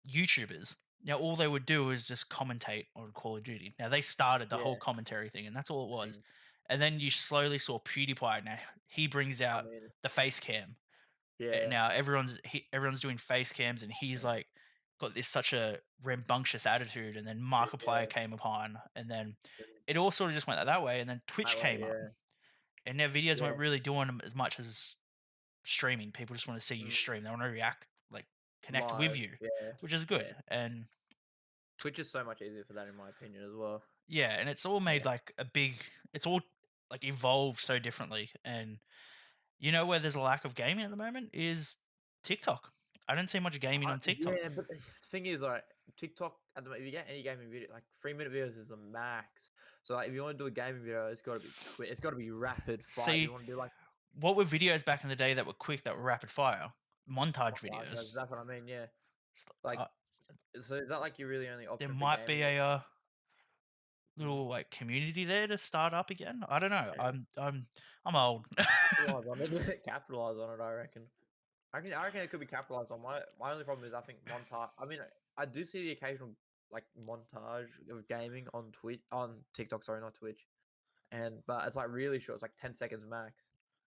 Speaker 1: YouTubers. Now all they would do is just commentate on Call of Duty. Now they started the whole
Speaker 2: Yeah,
Speaker 1: commentary thing, and that's all it was.
Speaker 2: thing.
Speaker 1: And then you slowly saw PewDiePie. Now he brings
Speaker 2: I
Speaker 1: out
Speaker 2: mean,
Speaker 1: the face cam.
Speaker 2: Yeah.
Speaker 1: Now everyone's doing face cams, and he's like got this such a rambunctious attitude. And then Markiplier came upon, and then it all sort of just went that way. And then Twitch
Speaker 2: That way,
Speaker 1: came up,
Speaker 2: yeah.
Speaker 1: and their videos
Speaker 2: Yeah.
Speaker 1: weren't really doing them as much as streaming. People just want to see you stream. They want to react, like connect with
Speaker 2: Live,
Speaker 1: you,
Speaker 2: yeah.
Speaker 1: which is good.
Speaker 2: Yeah.
Speaker 1: And
Speaker 2: Twitch is so much easier for that, in my opinion, as well.
Speaker 1: yeah, and it's all made like it's all like evolved so differently. And you know where there's a lack of gaming at the moment is TikTok. I don't see much gaming on TikTok.
Speaker 2: Yeah, but the thing is, like, TikTok, at the moment, if you get any gaming video, like 3-minute videos is the max. So, like, if you want to do a gaming video, it's got to be quick. It's got to be rapid fire.
Speaker 1: See,
Speaker 2: You want to do like
Speaker 1: what were videos back in the day that were quick, that were rapid fire? Montage videos.
Speaker 2: That's what I mean. Yeah.
Speaker 1: It's
Speaker 2: Like, so is that like your really only option?
Speaker 1: there
Speaker 2: for
Speaker 1: might be
Speaker 2: gaming?
Speaker 1: a little like community there to start up again. I don't know.
Speaker 2: Yeah.
Speaker 1: I'm old.
Speaker 2: Capitalize on it. Capitalize on it. I reckon. I reckon it could be capitalized on. My only problem is I think montage. I mean, I do see the occasional like montage of gaming on TikTok. Sorry, not Twitch. But it's like really short. It's like 10 seconds max.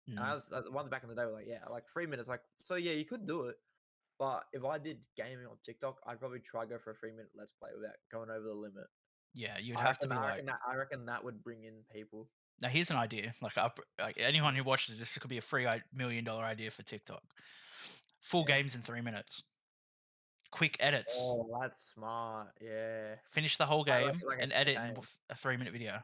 Speaker 2: And the ones back in the day were like, yeah, like 3 minutes. Like, so yeah, you could do it. But if I did gaming on TikTok, I'd probably try go for a 3-minute let's play without going over the limit.
Speaker 1: Yeah, you'd have to be like.
Speaker 2: I reckon that would bring in people.
Speaker 1: Now here's an idea. Like anyone who watches this could be a free $1 million idea for TikTok. Full games in 3 minutes. Quick edits.
Speaker 2: Oh, that's smart. Yeah.
Speaker 1: Finish the whole game
Speaker 2: like
Speaker 1: and edit in a 3-minute video.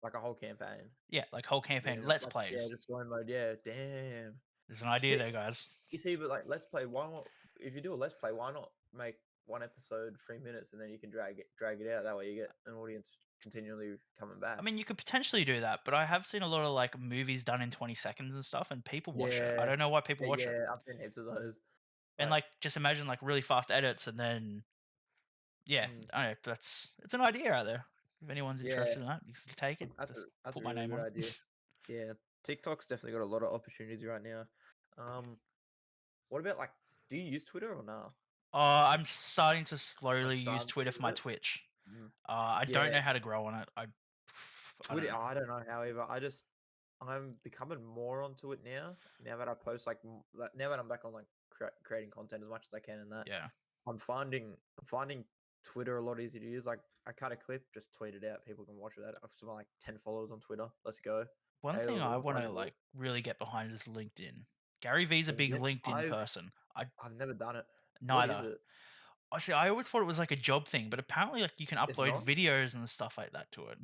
Speaker 2: Like a whole campaign.
Speaker 1: Yeah, like whole campaign.
Speaker 2: Yeah,
Speaker 1: let's
Speaker 2: like,
Speaker 1: plays.
Speaker 2: Yeah, just slow mode. Yeah, damn.
Speaker 1: There's an idea there, guys.
Speaker 2: You see, but like let's play. Why not? If you do a let's play, why not make one episode 3 minutes and then you can drag it out? That way you get an audience continually coming back.
Speaker 1: I mean, you could potentially do that, but I have seen a lot of like movies done in 20 seconds and stuff, and people watch it. I don't know why people watch it.
Speaker 2: Yeah, I've seen heaps of those.
Speaker 1: And like, just imagine like really fast edits, and then I don't know. It's an idea out there. If anyone's interested in that, you can take it.
Speaker 2: That's
Speaker 1: put
Speaker 2: a
Speaker 1: my
Speaker 2: really
Speaker 1: name
Speaker 2: good
Speaker 1: on.
Speaker 2: idea. Yeah, TikTok's definitely got a lot of opportunities right now. What about like, do you use Twitter or no?
Speaker 1: I'm starting to slowly use Twitter for my Twitch. I don't know how to grow on it.
Speaker 2: Twitter, I don't know how either. I'm becoming more onto it now. Now that I post now that I'm back on like creating content as much as I can, and that I'm finding Twitter a lot easier to use. Like I cut a clip, just tweet it out. People can watch it. I've got like 10 followers on Twitter. Let's go.
Speaker 1: One thing I want to like really get behind is LinkedIn. Gary V's a big LinkedIn person.
Speaker 2: I've never done it.
Speaker 1: Neither.
Speaker 2: What is it?
Speaker 1: I see. I always thought it was like a job thing, but apparently, like you can upload videos and stuff like that to it,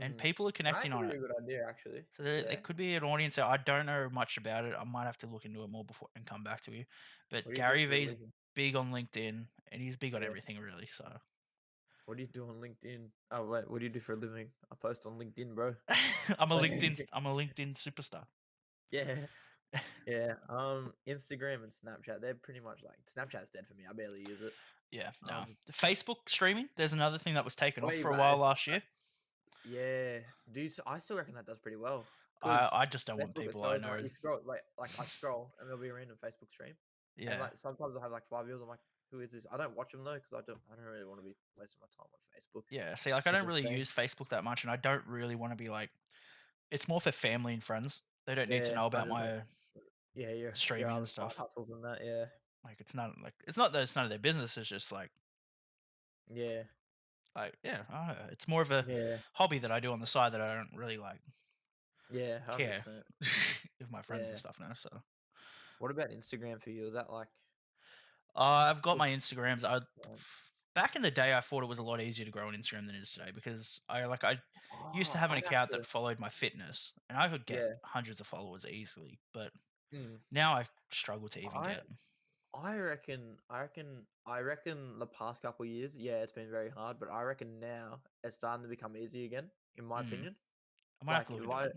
Speaker 1: and people are connecting on it.
Speaker 2: That's a really good idea, actually.
Speaker 1: So there could be an audience there. I don't know much about it. I might have to look into it more before and come back to you. But Gary V's big on LinkedIn, and he's big on everything, really. So.
Speaker 2: What do you do on LinkedIn? Oh wait, what do you do for a living? I post on LinkedIn, bro.
Speaker 1: I'm a LinkedIn superstar.
Speaker 2: Yeah. Yeah. Instagram and Snapchat, they're pretty much like Snapchat's dead for me. I barely use it.
Speaker 1: Yeah. No. Facebook streaming, there's another thing that was taken off for a while last year.
Speaker 2: Yeah. I still reckon that does pretty well.
Speaker 1: I just don't want people I know.
Speaker 2: You scroll I scroll and there'll be a random Facebook stream.
Speaker 1: Yeah.
Speaker 2: And like sometimes I'll have like 5 views. I'm like, who is this? I don't watch them though because I don't really want to be wasting my time on Facebook.
Speaker 1: Yeah. See, like I don't really use Facebook that much, and I don't really want to be like. It's more for family and friends. They don't need to know about my streaming and stuff.
Speaker 2: Hustles and that, yeah.
Speaker 1: Like it's not that it's none of their business. It's just like
Speaker 2: I
Speaker 1: don't know. It's more of a hobby that I do on the side that I don't really like.
Speaker 2: Yeah, 100%.
Speaker 1: Care with my friends and stuff now. So,
Speaker 2: what about Instagram for you? Is that like?
Speaker 1: I've got my Instagrams. Back in the day, I thought it was a lot easier to grow on Instagram than it is today because I used to have an account that followed my fitness, and I could get hundreds of followers easily. But now I struggle to even get.
Speaker 2: I reckon the past couple of years, it's been very hard, but I reckon now it's starting to become easy again, in my opinion.
Speaker 1: I might have to look into it.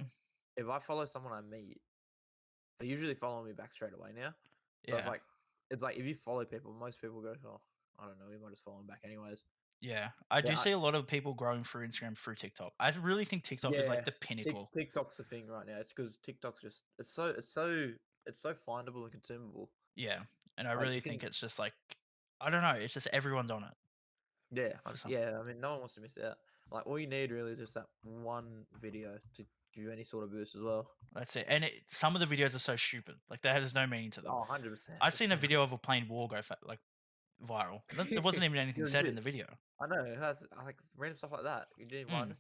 Speaker 2: If I follow someone I meet, they usually follow me back straight away now. So it's like if you follow people, most people go, oh, I don't know, we might just follow them back anyways.
Speaker 1: Yeah, I do see a lot of people growing through Instagram through TikTok. I really think TikTok is like the pinnacle.
Speaker 2: TikTok's the thing right now. It's because TikTok's just it's so findable and consumable.
Speaker 1: Yeah, and I really think it's just like I don't know. It's just everyone's on it.
Speaker 2: Yeah, I mean, no one wants to miss out. Like all you need really is just that one video to give you any sort of boost as well.
Speaker 1: That's it. And some of the videos are so stupid. Like, there has no meaning to them.
Speaker 2: Oh, 100%.
Speaker 1: I've seen a video of a plain war go like viral. There wasn't even anything said in the video.
Speaker 2: I know. It has like random stuff like that. You did one.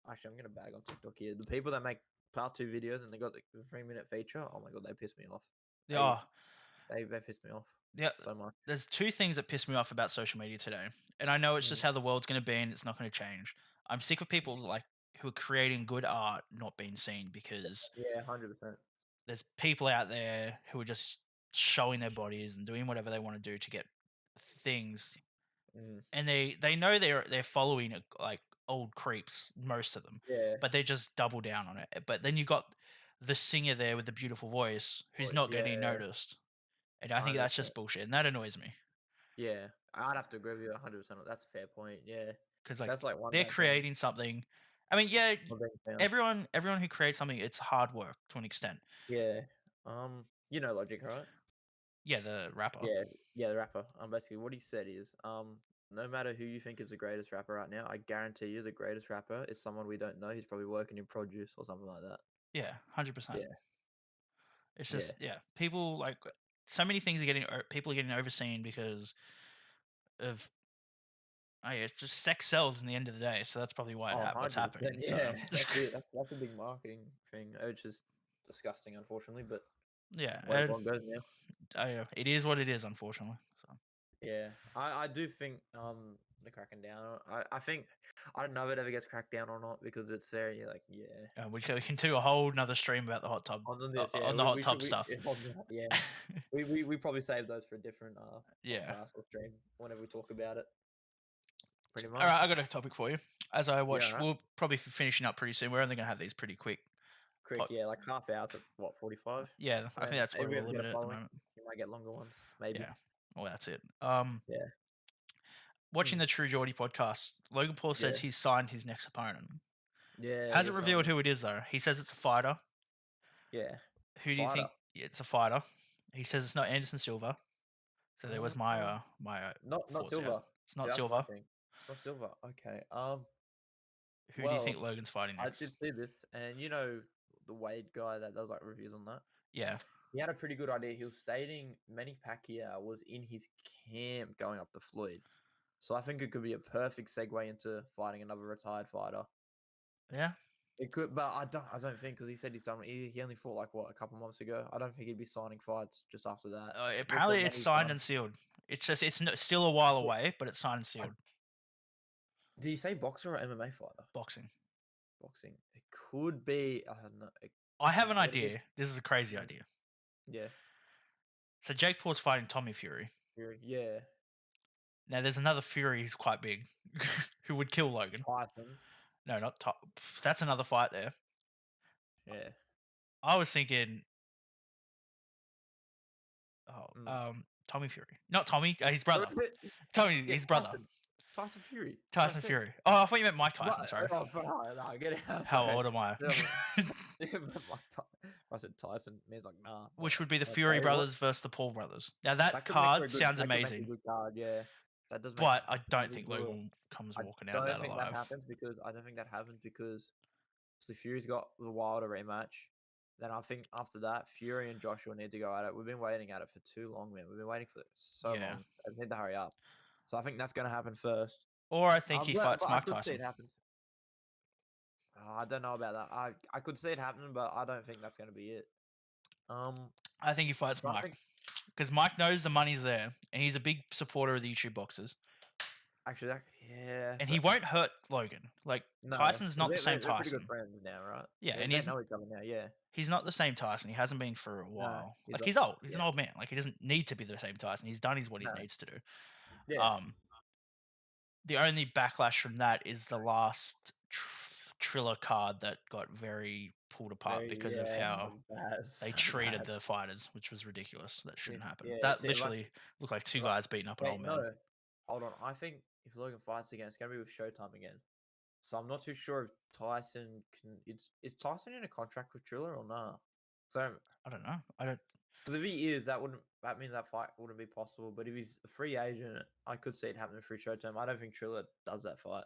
Speaker 2: Actually, I'm gonna bag on TikTok here. The people that make part 2 videos and they got the 3-minute feature. Oh my god, they piss me off.
Speaker 1: Yeah.
Speaker 2: They pissed me off.
Speaker 1: Yeah.
Speaker 2: So much.
Speaker 1: There's 2 things that piss me off about social media today, and I know it's just how the world's going to be, and it's not going to change. I'm sick of people like who are creating good art not being seen because
Speaker 2: 100%.
Speaker 1: there's people out there who are just showing their bodies and doing whatever they want to do to get things, and they know they're following like old creeps, most of them, but they just double down on it. But then you got the singer there with the beautiful voice who's not getting noticed, and I think that's just bullshit, and that annoys me.
Speaker 2: Yeah, I'd have to agree with you 100%. That's a fair point. Yeah,
Speaker 1: because
Speaker 2: that's like one
Speaker 1: they're creating something. I mean, yeah, everyone who creates something, it's hard work to an extent.
Speaker 2: Yeah. You know Logic, right?
Speaker 1: Yeah, the rapper.
Speaker 2: Yeah, the rapper. Basically, what he said is, no matter who you think is the greatest rapper right now, I guarantee you the greatest rapper is someone we don't know. He's probably working in produce or something like that.
Speaker 1: Yeah, 100%.
Speaker 2: Yeah.
Speaker 1: It's just people like so many things are people are getting overseen because of it's just sex sells in the end of the day, so that's probably why what's happening.
Speaker 2: Yeah, that's it. That's a big marketing thing, which is disgusting, unfortunately. But
Speaker 1: yeah,
Speaker 2: everyone goes now.
Speaker 1: It is what it is, unfortunately. So
Speaker 2: yeah, I do think they're cracking down. I think I don't know if it ever gets cracked down or not because it's very like
Speaker 1: we can do a whole another stream about the hot tub
Speaker 2: on this,
Speaker 1: on the hot tub stuff.
Speaker 2: Yeah, we probably save those for a different podcast or stream whenever we talk about it. Pretty much.
Speaker 1: All right, I got a topic for you. As I watch, we'll probably be finishing up pretty soon. We're only going to have these pretty quick.
Speaker 2: Yeah, like half hour to what, 45?
Speaker 1: Yeah, I think that's where we'll limit it at the moment.
Speaker 2: You might get longer ones, maybe.
Speaker 1: Yeah, well, that's it.
Speaker 2: Yeah.
Speaker 1: Watching the True Geordie podcast, Logan Paul says he's signed his next opponent.
Speaker 2: Yeah.
Speaker 1: Hasn't revealed who it is though. He says it's a fighter.
Speaker 2: Yeah.
Speaker 1: Who do you think? Yeah, it's a fighter. He says it's not Anderson Silva. So there was my
Speaker 2: not Silva.
Speaker 1: It's not Silva.
Speaker 2: It's not Silva. Okay.
Speaker 1: Who do you think Logan's fighting next?
Speaker 2: I did see this, and you know the Wade guy that does like reviews on that.
Speaker 1: Yeah.
Speaker 2: He had a pretty good idea. He was stating Manny Pacquiao was in his camp going up to Floyd. So I think it could be a perfect segue into fighting another retired fighter.
Speaker 1: Yeah.
Speaker 2: It could, but I don't think because he said he's done. He only fought like what a couple months ago. I don't think he'd be signing fights just after that.
Speaker 1: Apparently, it's signed and sealed. It's just it's still a while away, but it's signed and sealed.
Speaker 2: Did you say boxer or MMA fighter?
Speaker 1: Boxing.
Speaker 2: It could be. I don't know.
Speaker 1: I have an idea. This is a crazy idea.
Speaker 2: Yeah.
Speaker 1: So Jake Paul's fighting Tommy Fury.
Speaker 2: Yeah.
Speaker 1: Now there's another Fury who's quite big, who would kill Logan.
Speaker 2: Tyson.
Speaker 1: No, not top. That's another fight there.
Speaker 2: Yeah.
Speaker 1: I was thinking. Tommy Fury, not Tommy. His brother. Tommy, his brother.
Speaker 2: Tyson Fury.
Speaker 1: Tyson Fury. Oh, I thought you meant Mike Tyson. Sorry.
Speaker 2: No, get it out.
Speaker 1: How old am I?
Speaker 2: I said Tyson. Man's like, nah.
Speaker 1: Which would be the Fury brothers versus the Paul brothers. Now that card sounds amazing.
Speaker 2: Card, yeah. That does.
Speaker 1: But I don't think Logan comes walking out of that alive.
Speaker 2: I don't think that happens because the Fury's got the Wilder rematch. Then I think after that, Fury and Joshua need to go at it. We've been waiting at it for too long, man. We've been waiting for it so long. I need to hurry up. So I think that's going to happen first.
Speaker 1: Or I think he fights Mike Tyson.
Speaker 2: I don't know about that. I could see it happening, but I don't think that's going to be it.
Speaker 1: I think he fights Mike. Because Mike knows the money's there, and he's a big supporter of the YouTube boxers.
Speaker 2: Actually, yeah.
Speaker 1: And he won't hurt Logan. Like, Tyson's not the same Tyson.
Speaker 2: They're pretty good friends now, right?
Speaker 1: Yeah, and he's...
Speaker 2: know each other now, yeah.
Speaker 1: He's not the same Tyson. He hasn't been for a while. He's old. He's an old man. Like, he doesn't need to be the same Tyson. He's done what he needs to do.
Speaker 2: Yeah.
Speaker 1: The only backlash from that is the last Triller card that got very pulled apart because of how they treated the fighters, which was ridiculous. That shouldn't happen. That literally looked like two guys beating up an old man.
Speaker 2: No. Hold on. I think if Logan fights again, it's going to be with Showtime again. So I'm not too sure if Tyson can... Is Tyson in a contract with Triller or not? So
Speaker 1: I don't know.
Speaker 2: Because if he is, that means that fight wouldn't be possible. But if he's a free agent, I could see it happening through Showtime. I don't think Triller does that fight.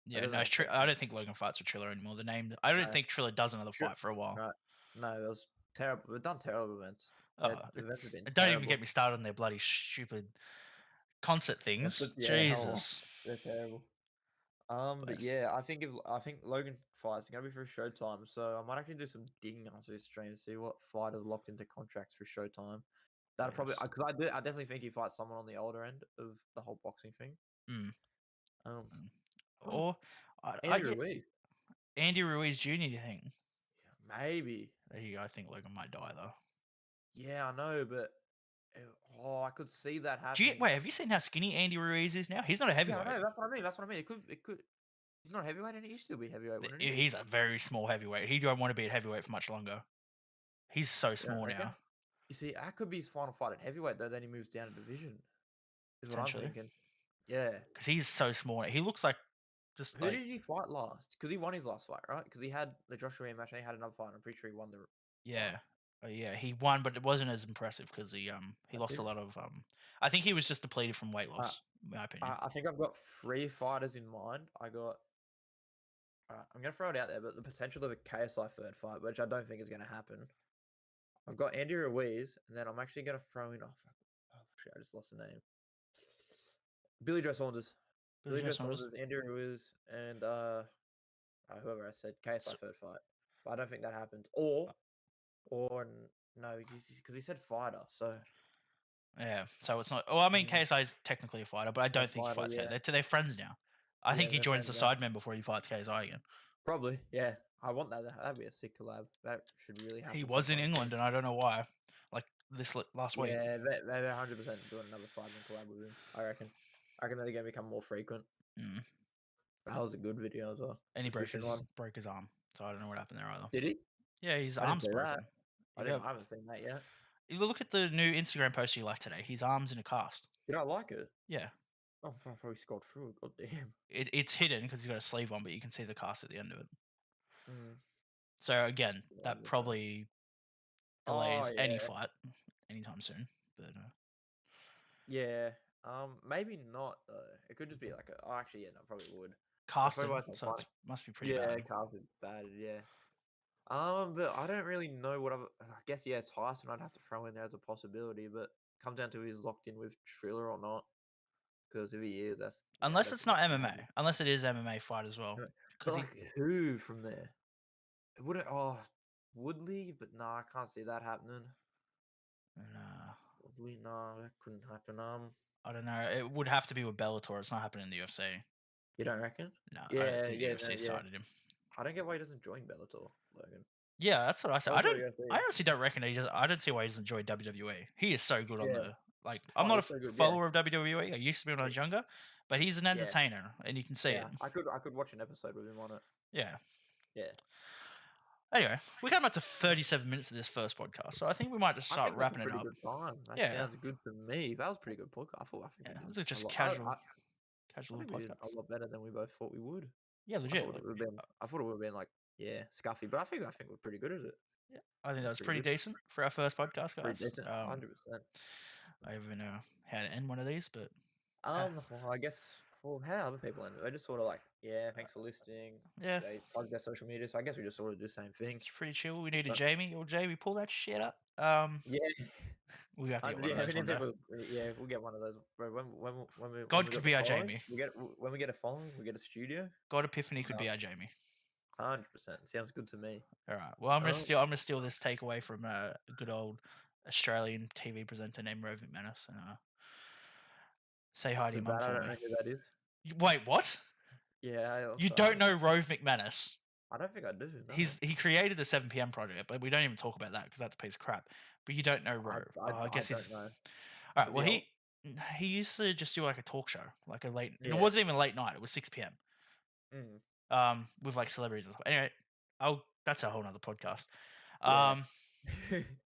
Speaker 1: Yeah,
Speaker 2: doesn't
Speaker 1: no,
Speaker 2: make sense.
Speaker 1: I don't think Logan fights with Triller anymore. The name, I don't
Speaker 2: No.
Speaker 1: think Triller does another
Speaker 2: Tri-
Speaker 1: fight for a while.
Speaker 2: Right. No, it was terrible. We've done terrible events.
Speaker 1: Oh,
Speaker 2: The events have been
Speaker 1: don't
Speaker 2: terrible.
Speaker 1: even get me started on their bloody stupid concert things.
Speaker 2: Yeah,
Speaker 1: Jesus.
Speaker 2: they're terrible. But
Speaker 1: But-
Speaker 2: yeah, I think Logan fights are gonna be for Showtime, so I might actually do some digging after this stream to see what fighters locked into contracts for Showtime. That'll probably
Speaker 1: Yes.
Speaker 2: because I definitely think he fights someone on the older end of the whole boxing thing.
Speaker 1: Mm.
Speaker 2: Oh,
Speaker 1: Or
Speaker 2: Andy Ruiz,
Speaker 1: Andy Ruiz Jr. Do you think?
Speaker 2: maybe.
Speaker 1: There you go. I think Logan might die though.
Speaker 2: Yeah, I know, but I could see that happening.
Speaker 1: Wait, have you seen how skinny Andy Ruiz is now? He's not a
Speaker 2: Yeah,
Speaker 1: heavyweight.
Speaker 2: I know. That's what I mean. That's what I mean. It could. He's not heavyweight, and he should still be heavyweight. Wouldn't he?
Speaker 1: He's a very small heavyweight. He don't want to be at heavyweight for much longer. He's so small
Speaker 2: reckon?
Speaker 1: now.
Speaker 2: You see, that could be his final fight at heavyweight, though. Then he moves down a division. Is what I'm
Speaker 1: Potentially.
Speaker 2: thinking. Yeah.
Speaker 1: Because he's so small. He looks like just
Speaker 2: Who
Speaker 1: like
Speaker 2: did he fight last? Because he won his last fight, right? Because he had the Joshua rematch and he had another fight. I'm pretty sure he won the.
Speaker 1: yeah. Yeah, he won, but it wasn't as impressive because he lost a lot of I think he was just depleted from weight loss, in my opinion.
Speaker 2: I think I've got 3 fighters in mind. I'm gonna throw it out there, but the potential of a KSI third fight, which I don't think is gonna happen. I've got Andy Ruiz, and then I'm actually gonna throw in. Oh shit! I just lost the name. Billy Joe Saunders. Billy Joe Saunders, Andy Ruiz, and whoever I said KSI third fight. But I don't think that happens. Or no, because he said fighter. So
Speaker 1: Yeah, so it's not. Well, I mean,
Speaker 2: Mm.
Speaker 1: KSI is technically a fighter, but I don't think he
Speaker 2: fighter,
Speaker 1: fights.
Speaker 2: yeah.
Speaker 1: They're friends now. I think he
Speaker 2: they're
Speaker 1: joins the
Speaker 2: friends now.
Speaker 1: Sidemen before he fights KSI again.
Speaker 2: Probably, yeah. I want that. That'd be a sick collab. That should really happen.
Speaker 1: He was in
Speaker 2: sometime
Speaker 1: England,
Speaker 2: soon.
Speaker 1: and I don't know why. Like this last week.
Speaker 2: Yeah, they're 100% doing another Sidemen collab with him. I reckon they're gonna become more frequent.
Speaker 1: Mm.
Speaker 2: That was a good video as well.
Speaker 1: And he
Speaker 2: The fishing
Speaker 1: broke his arm, so I don't know what happened there either.
Speaker 2: Did he?
Speaker 1: Yeah, his
Speaker 2: I didn't
Speaker 1: arm's
Speaker 2: see that.
Speaker 1: broken.
Speaker 2: I haven't seen that yet.
Speaker 1: You look at the new Instagram post you like today. His arm's in a cast.
Speaker 2: Did I like it?
Speaker 1: Yeah,
Speaker 2: Oh, I probably scrolled through it. God damn.
Speaker 1: it's hidden because he's got a sleeve on, but you can see the cast at the end of it.
Speaker 2: Mm.
Speaker 1: So again,
Speaker 2: Yeah,
Speaker 1: that
Speaker 2: look at
Speaker 1: probably delays
Speaker 2: Oh,
Speaker 1: any
Speaker 2: yeah.
Speaker 1: fight anytime soon. But
Speaker 2: Yeah. Maybe not though. It could just be like a. Oh, actually, yeah, no, probably would.
Speaker 1: casted,
Speaker 2: why it's
Speaker 1: so
Speaker 2: not
Speaker 1: it must be pretty
Speaker 2: Yeah,
Speaker 1: bad.
Speaker 2: cars is bad. Yeah. But I don't really know what other. I guess yeah, Tyson I'd have to throw in there as a possibility, but comes down to he's locked in with Triller or not. Because if he is,
Speaker 1: Unless
Speaker 2: that's
Speaker 1: it's not
Speaker 2: gonna
Speaker 1: MMA.
Speaker 2: happen.
Speaker 1: Unless it is MMA fight as well.
Speaker 2: But
Speaker 1: Because
Speaker 2: like, who from there? It wouldn't. Oh, Woodley, but nah, I can't see that happening. Woodley, nah, that couldn't happen.
Speaker 1: I don't know. It would have to be with Bellator. It's not happening in the UFC.
Speaker 2: You don't reckon?
Speaker 1: No, I
Speaker 2: Yeah,
Speaker 1: don't think the
Speaker 2: yeah,
Speaker 1: UFC
Speaker 2: no, yeah.
Speaker 1: started him.
Speaker 2: I don't get why he doesn't join Bellator, Logan.
Speaker 1: Yeah, that's what I said.
Speaker 2: That's what UFC.
Speaker 1: I honestly don't reckon I don't see why he doesn't join WWE. He is so good on
Speaker 2: Yeah.
Speaker 1: the I'm
Speaker 2: Oh,
Speaker 1: not a
Speaker 2: he's so good, yeah.
Speaker 1: follower of WWE. I used to be when I was younger, but he's an
Speaker 2: Yeah.
Speaker 1: entertainer, and you can see
Speaker 2: Yeah,
Speaker 1: it.
Speaker 2: I could watch an episode with him on it.
Speaker 1: Yeah.
Speaker 2: Yeah.
Speaker 1: Anyway, we came up to 37 minutes of this first podcast, so I think we might just
Speaker 2: I
Speaker 1: start
Speaker 2: think that's a
Speaker 1: wrapping it
Speaker 2: pretty
Speaker 1: up.
Speaker 2: good time. That
Speaker 1: Yeah.
Speaker 2: sounds good to me. That was a pretty good podcast. I think
Speaker 1: Yeah,
Speaker 2: we
Speaker 1: was
Speaker 2: did
Speaker 1: it just
Speaker 2: a lot-
Speaker 1: casual
Speaker 2: I
Speaker 1: little
Speaker 2: think we did a
Speaker 1: podcast?
Speaker 2: lot better than we both thought we would.
Speaker 1: Yeah,
Speaker 2: I
Speaker 1: legit.
Speaker 2: thought it would have been like scuffy, but I think we're pretty good at it.
Speaker 1: I think that was
Speaker 2: pretty
Speaker 1: pretty
Speaker 2: good.
Speaker 1: decent for our first podcast,
Speaker 2: Pretty
Speaker 1: guys.
Speaker 2: decent, 100%.
Speaker 1: I don't even know how to end one of these, but
Speaker 2: Well, I guess how other people end it? They just sort of like, thanks for listening.
Speaker 1: yeah,
Speaker 2: They plug their social media, so I guess we just sort of do the same thing.
Speaker 1: it's pretty chill. We need a
Speaker 2: But-
Speaker 1: Jamie. Or Jamie, pull that shit up.
Speaker 2: Yeah,
Speaker 1: We have to get one
Speaker 2: yeah,
Speaker 1: of those one day.
Speaker 2: we'll get one of those. Bro, when we
Speaker 1: God
Speaker 2: got
Speaker 1: could
Speaker 2: the
Speaker 1: be our
Speaker 2: following,
Speaker 1: Jamie.
Speaker 2: when we get a following, we get a studio.
Speaker 1: God Epiphany could be our Jamie.
Speaker 2: 100%. Sounds good to me.
Speaker 1: All right. Well, I'm gonna
Speaker 2: Oh.
Speaker 1: steal this takeaway from a good old Australian TV presenter named Rove McManus and say hi to
Speaker 2: Is
Speaker 1: your
Speaker 2: it
Speaker 1: mum
Speaker 2: bad? I
Speaker 1: for
Speaker 2: don't
Speaker 1: me.
Speaker 2: know who that is.
Speaker 1: Wait, what?
Speaker 2: Yeah.
Speaker 1: You don't know Rove McManus?
Speaker 2: I don't think I do. No.
Speaker 1: He created the 7 p.m. project, but we don't even talk about that because that's a piece of crap. But you don't know Rove. I guess
Speaker 2: I
Speaker 1: he's.
Speaker 2: don't know.
Speaker 1: All right.
Speaker 2: Is
Speaker 1: Well,
Speaker 2: he
Speaker 1: he used to just do like a talk show, like a late.
Speaker 2: Yeah.
Speaker 1: It wasn't even late night. It was 6 p.m.
Speaker 2: Mm.
Speaker 1: With like celebrities and stuff. Anyway, that's a whole nother podcast.
Speaker 2: Yeah.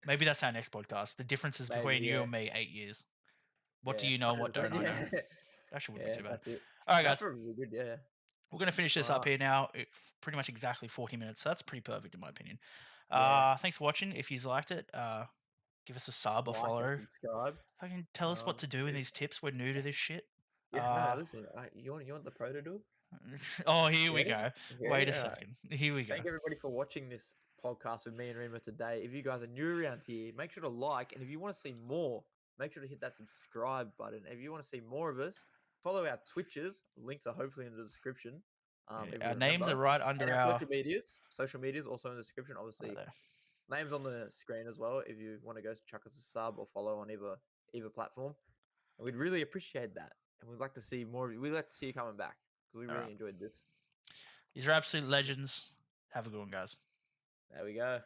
Speaker 1: Maybe that's our next podcast. The differences
Speaker 2: Maybe,
Speaker 1: between you
Speaker 2: yeah.
Speaker 1: and me, 8 years. What do
Speaker 2: Yeah,
Speaker 1: you know and what don't I know?
Speaker 2: 100%, yeah.
Speaker 1: That shit wouldn't be too bad.
Speaker 2: That's it.
Speaker 1: All right,
Speaker 2: That's
Speaker 1: guys.
Speaker 2: probably good. Yeah.
Speaker 1: We're going to finish this up
Speaker 2: Alright.
Speaker 1: here now. Pretty much exactly 40 minutes. So that's pretty perfect in my opinion.
Speaker 2: Yeah.
Speaker 1: Thanks for watching. If you've liked it, give us a sub or
Speaker 2: Like and
Speaker 1: follow.
Speaker 2: subscribe.
Speaker 1: Fucking tell us what to do in
Speaker 2: yeah.
Speaker 1: these tips. We're new to this shit.
Speaker 2: Yeah. No, listen. You want the pro to do?
Speaker 1: Oh, here we
Speaker 2: Ready?
Speaker 1: go.
Speaker 2: Ready?
Speaker 1: Wait a
Speaker 2: All right.
Speaker 1: second. Here we go.
Speaker 2: Thank everybody for watching this podcast with me and Rima today. If you guys are new around here, make sure to like, and if you want to see more, make sure to hit that subscribe button. If you want to see more of us, follow our Twitches. Links are hopefully in the description. If you
Speaker 1: Our names
Speaker 2: remember.
Speaker 1: are right
Speaker 2: And
Speaker 1: under
Speaker 2: our
Speaker 1: our.
Speaker 2: social medias also in the description. Obviously,
Speaker 1: Right there.
Speaker 2: names on the screen as well. If you want to go chuck us a sub or follow on either platform, and we'd really appreciate that. And we'd like to see more. We'd like to see you coming back because we really
Speaker 1: Alright.
Speaker 2: enjoyed this.
Speaker 1: These are absolute legends. Have a good one, guys.
Speaker 2: There we go.